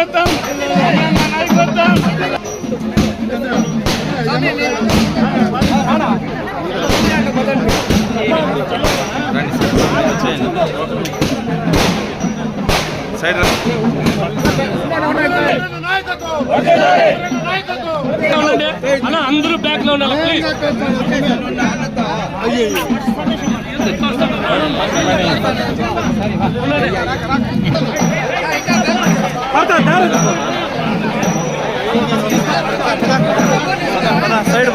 నాయకత్వం సైడ్ అన్న అందరూ బ్యాక్ లో ఉండాలి ప్లీజ్. సైడ్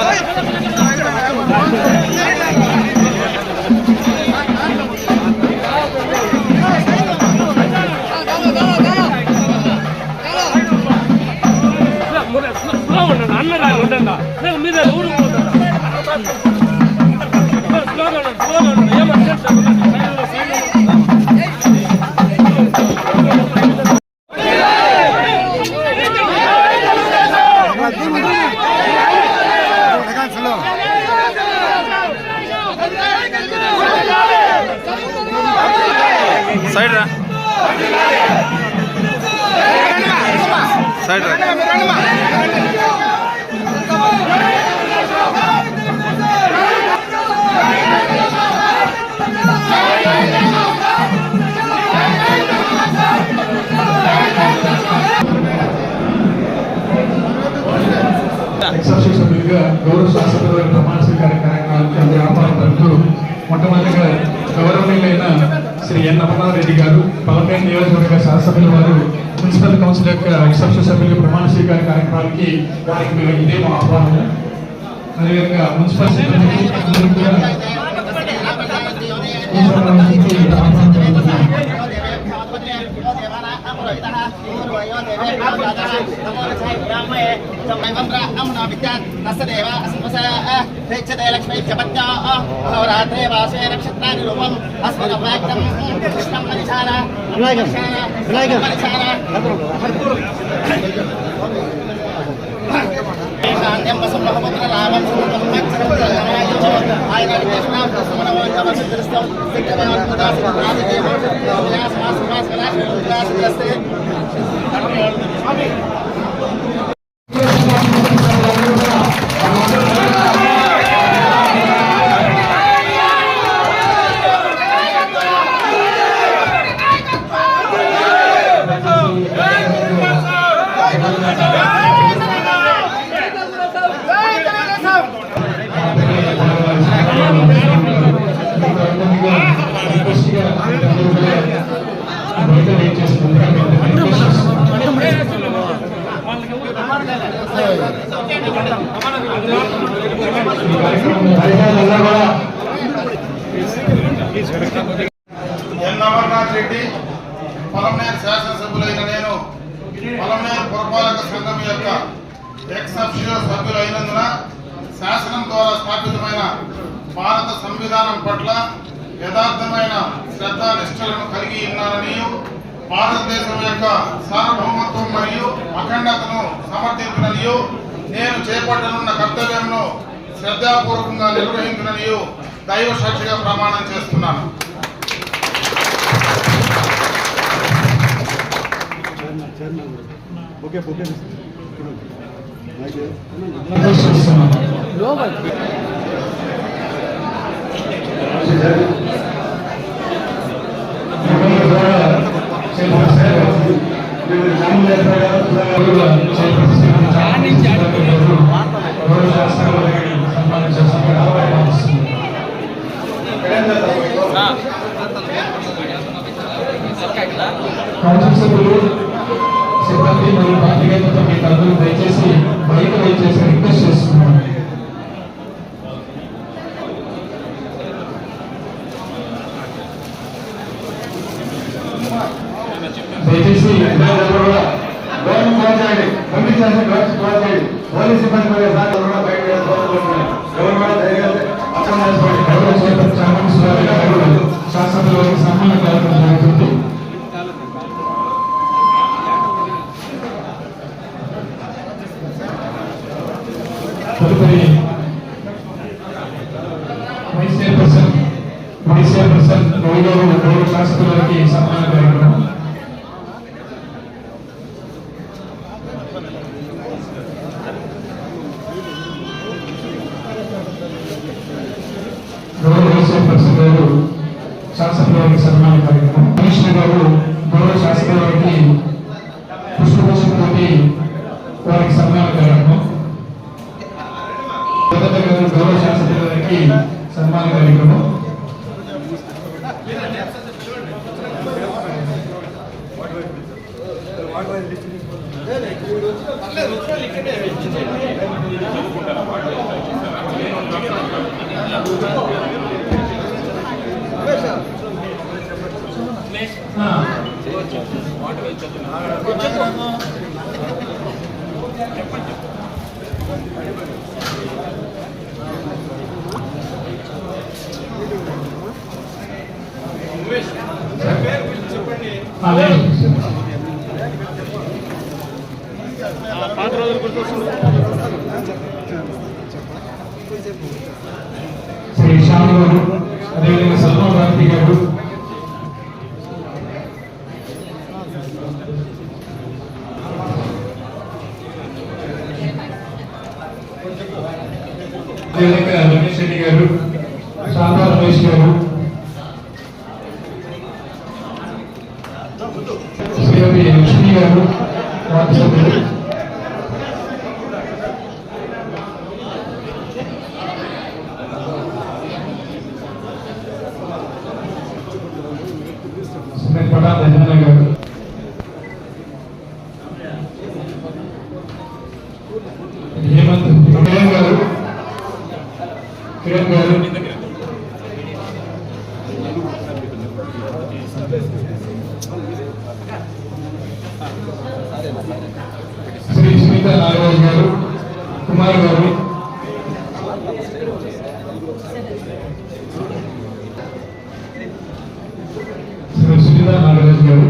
అన్నదా ఉండండి మీద ఊరు సైడ్ రా సైడ్ రా గౌరవ శాసనసభ్యుల ప్రమాణ స్వీకార కార్యక్రమానికి ఆహ్వానించడంతో మొట్టమొదటిగా గౌరవనీయులైన శ్రీ ఎన్ అమర్నాథరెడ్డి గారు పలమనేరు నియోజకవర్గ శాసనసభ్యుల వారు మున్సిపల్ కౌన్సిల్ యొక్క ఎక్సెప్షన్ సభ్యుల ప్రమాణ స్వీకార కార్యక్రమానికి వారికి మేము ఇదే మా ఆహ్వానం. అదేవిధంగా మున్సిపల్ సిబ్బందికి అందరూ కూడా ఎన్ అమర్నాథ్ రెడ్డి పలమనేరు శాసనసభ్యులైన నేను పలమనేరు పురపాలక సంఘం యొక్క ఎక్స్ అఫిషియో సభ్యులైనందున శాసనం ద్వారా స్థాపితమైన భారత సంవిధానం పట్ల యథార్థమైన శ్రద్ధానిష్టలను కలిగి ఉన్నానని భారతదేశం యొక్క సార్వభౌమత్వం మరియు అఖండతను సమర్థించునని నేను చేపట్టనున్న కర్తవ్యంను శ్రద్ధాపూర్వకంగా నిర్వహించునని దైవ సాక్షిగా ప్రమాణం చేస్తున్నాను. కౌన్సిల్ సభ్యులు సిబ్బంది మరియు పాత్రికేయులతో మీకు అందరూ దయచేసి బయట దయచేసి రిక్వెస్ట్ చేస్తున్నాను. దయచేసి పోలీస్ సిబ్బంది శాసనసభ్యులకు సన్మాన కార్యక్రమం జరుగుతుంది. తదుపరి వైస్ చైర్పర్సన్ గౌరవ శాసనసభ్యులకి సన్మాన కార్యక్రమం. గారు శాసనసభ్యులకి సన్మాన కార్యక్రమం, కమిషనర్ గారు గౌరవ శాసనసభ్యులకి పుష్పగుచ్చంతోటి వారికి సన్మాన కార్యక్రమం, గారు గౌరవ శాసనసభ్యులకి సన్మాన కార్యక్రమం, పాత రోజులు గుర్తొస్తుంది. శ్రీ శ్యామ్ గారు, అదేవిధంగా సల్మాన్ భారతి గారు, అదేవిధంగా రమేష్ రెడ్డి గారు, శాంతా రమేష్ గారు, శ్రీమతి లక్ష్మి గారు, వార్డు సభ్యులు, పటాన్ రజన గారు, హేమంత్ కిరణ్ గారు, శ్రీ స్మిత నాగరాజు గారు, కుమార్ గారు, శ్రీ సునీత నాగరాజు గారు,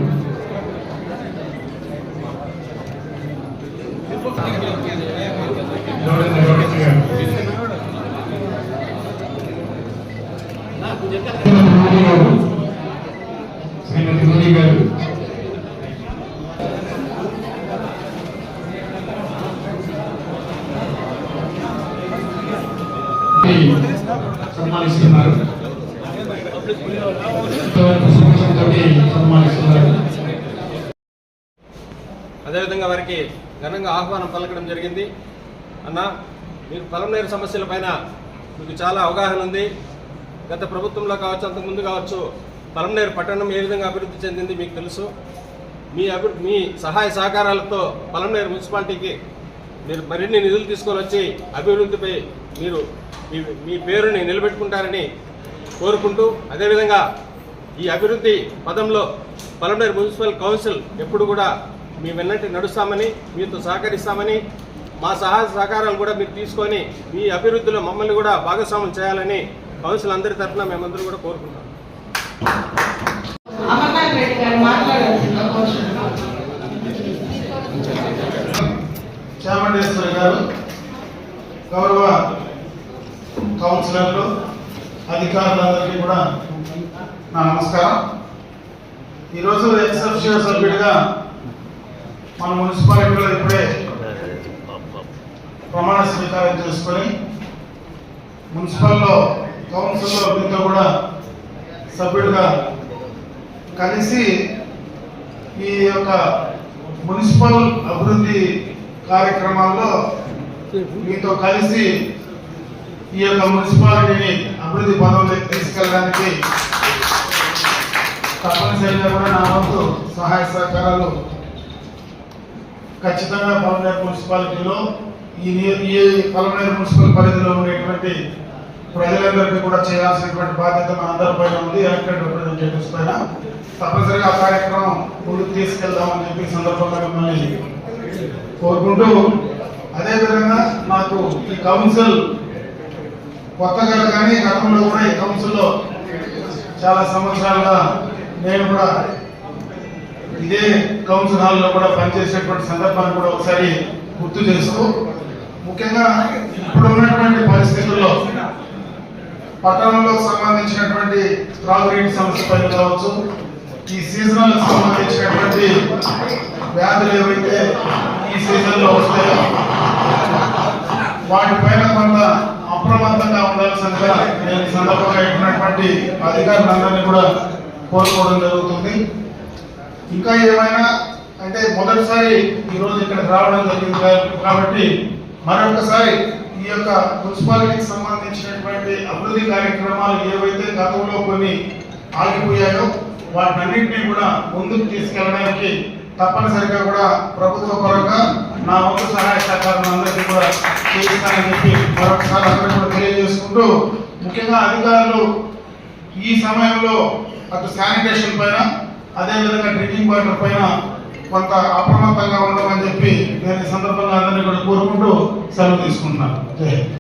శ్రీమతి మోదీ గారు, సన్మానిస్తున్నారు. అదేవిధంగా వారికి ఘనంగా ఆహ్వానం పలకడం జరిగింది. అన్న, మీకు పొలంనేరు సమస్యలపైన మీకు చాలా అవగాహన ఉంది. గత ప్రభుత్వంలో కావచ్చు, అంతకుముందు కావచ్చు, పొలంనేరు పట్టణం ఏ విధంగా అభివృద్ధి చెందింది మీకు తెలుసు. మీ సహాయ సహకారాలతో పొలంనేరు మున్సిపాలిటీకి మీరు మరిన్ని నిధులు తీసుకొని వచ్చి అభివృద్ధిపై మీరు మీ పేరుని నిలబెట్టుకుంటారని కోరుకుంటూ, అదేవిధంగా ఈ అభివృద్ధి పదంలో పొలంనేరు మున్సిపల్ కౌన్సిల్ ఎప్పుడు కూడా మీ వెన్నట్టు నడుస్తామని, మీతో సహకరిస్తామని, మా సహాయ సహకారాలు కూడా మీరు తీసుకొని మీ అభివృద్ధిలో మమ్మల్ని కూడా భాగస్వామ్యం చేయాలని కౌన్సిల్ అందరి తరఫున మేమందరూ కూడా కోరుకుంటాం. చాముండేశ్వరి గారు, గౌరవ కౌన్సిలర్లు, అధికారులందరికీ కూడా నా నమస్కారం. ఈరోజు ఎక్సెప్షియో సభ్యుడిగా మన మున్సిపాలిటీలో ఇప్పుడే ప్రమాణ స్వీకారం చేసుకొని మున్సిపల్లో కౌన్సిల్లో మీతో కూడా సభ్యుడిగా కలిసి ఈ యొక్క మున్సిపల్ అభివృద్ధి కార్యక్రమాల్లో మీతో కలిసి ఈ యొక్క మున్సిపాలిటీని అభివృద్ధి పదంలోకి తీసుకెళ్ళడానికి తప్పనిసరిగా కూడా నా వంతు సహాయ సహకారాలు ఖచ్చితంగా పొలంనేరు మున్సిపాలిటీలో ఈ పొలంనేరు మున్సిపల్ పరిధిలో ఉండేటువంటి ప్రజలందరికీ కూడా చేయాల్సినటువంటి బాధ్యత మన అందరిపైన ఉంది. ఎలక్టెడ్ రిప్రజెంటేటివ్స్ పైన తప్పనిసరిగా ఆ కార్యక్రమం ముందుకు తీసుకెళ్దామని చెప్పి సందర్భంగా మిమ్మల్ని కోరుకుంటూ, అదేవిధంగా నాకు ఈ కౌన్సిల్ కొత్తగా కానీ గతంలో కూడా ఈ కౌన్సిల్లో చాలా సంవత్సరాలుగా నేను కూడా ఇదే కౌన్సిల్ హాల్లో కూడా పనిచేసేటువంటి సందర్భాన్ని కూడా ఒకసారి గుర్తు చేస్తూ, ముఖ్యంగా ఇప్పుడు ఉన్నటువంటి పరిస్థితుల్లో పట్టణంలో సంబంధించినటువంటి త్రాగునీటి సమస్య పైన కావచ్చు, ఈ సీజనల్ సంబంధించినటువంటి వ్యాధులు ఏవైతే ఈ సీజన్లో చేయవలసిందిగా నేను ఈ సందర్భంగా ఇచ్చినటువంటి అధికారులందరినీ కూడా కోరుకోవడం జరుగుతుంది. ఇంకా ఏమైనా అంటే మొదటిసారి ఈరోజు ఇక్కడికి రావడం జరిగింది కాబట్టి మరొకసారి ఈ యొక్క మున్సిపాలిటీకి సంబంధించినటువంటి అభివృద్ధి కార్యక్రమాలు ఏవైతే గతంలో కొన్ని ఆగిపోయాయో వాటన్నింటినీ కూడా ముందుకు తీసుకెళ్ళడానికి తప్పనిసరిగా కూడా ప్రభుత్వ పరంగా నా వంతు సహాయ సహకారం అందరికీ కూడా చేస్తానని చెప్పి మరొకసారి అందరూ కూడా తెలియజేసుకుంటూ, ముఖ్యంగా అధికారులు ఈ సమయంలో అటు శానిటేషన్ పైన అదేవిధంగా డ్రింకింగ్ వాటర్ పైన కొంత అప్రమత్తంగా ఉండమని చెప్పి నేను ఈ సందర్భంగా అందరినీ కూడా కోరుకుంటూ సెలవు తీసుకుంటున్నాను. జై హింద్.